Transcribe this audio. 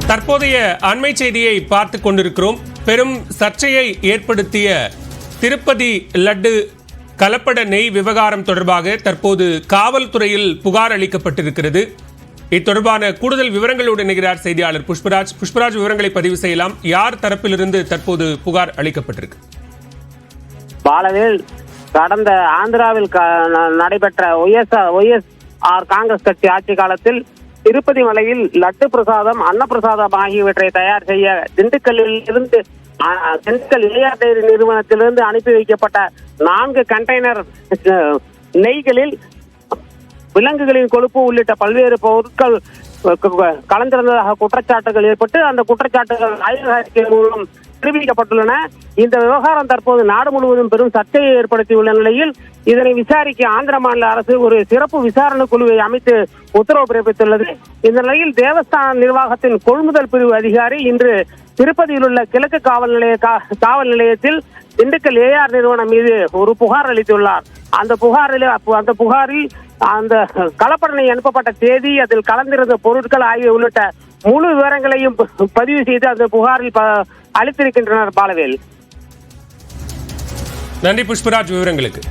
தற்போதைய அண்மை செய்தியை பார்த்து கொண்டிருக்கிறோம். பெரும் சர்ச்சையை ஏற்படுத்திய திருப்பதி லட்டு கலப்பட நெய் விவகாரம் தொடர்பாக தற்போது காவல்துறையில் புகார் அளிக்கப்பட்டிருக்கிறது. இத்தொடர்பான கூடுதல் விவரங்களோடு இணைகிறார் செய்தியாளர் புஷ்பராஜ். புஷ்பராஜ், விவரங்களை பதிவு செய்யலாம். யார் தரப்பிலிருந்து தற்போது புகார் அளிக்கப்பட்டிருக்கு? பாலவேல், கடந்த ஆந்திராவில் நடைபெற்ற ஒய்எஸ்ஆர் காங்கிரஸ் கட்சி ஆட்சி காலத்தில் திருப்பதி மலையில் லட்டு பிரசாதம், அன்னப்பிரசாதம் ஆகியவற்றை தயார் செய்ய திண்டுக்கல் ஏஆர் டைரி நிறுவனத்திலிருந்து அனுப்பி வைக்கப்பட்ட 4 கண்டெய்னர் நெய்களில் விலங்குகளின் கொழுப்பு உள்ளிட்ட பல்வேறு பொருட்கள் கலந்திருந்ததாக குற்றச்சாட்டுகள் ஏற்பட்டு அந்த குற்றச்சாட்டுகள் ஆய்வு அறிக்கை மூலம் நிரூபிக்கப்பட்டுள்ளன. இந்த விவகாரம் தற்போது நாடு முழுவதும் பெரும் சர்ச்சையை ஏற்படுத்தியுள்ள நிலையில் இதனை விசாரிக்க ஆந்திர மாநில அரசு ஒரு சிறப்பு விசாரணை குழுவை அமைத்து உத்தரவு பிறப்பித்துள்ளது. இந்த நிலையில் தேவஸ்தான நிர்வாகத்தின் கொள்முதல் பிரிவு அதிகாரி இன்று திருப்பதியில் உள்ள கிழக்கு காவல் நிலையத்தில் திண்டுக்கல் ஏஆர் நிறுவனம் மீது ஒரு புகார் அளித்துள்ளார். அந்த புகாரில் அந்த கலப்படனை அனுப்பப்பட்ட தேதி, அதில் கலந்திருந்த பொருட்கள் ஆகிய உள்ளிட்ட முழு விவரங்களையும் பதிவு செய்து அந்த புகாரில் அளித்திருக்கின்றனர். பாலவேல், நன்றி புஷ்பராஜ் விவரங்களுக்கு.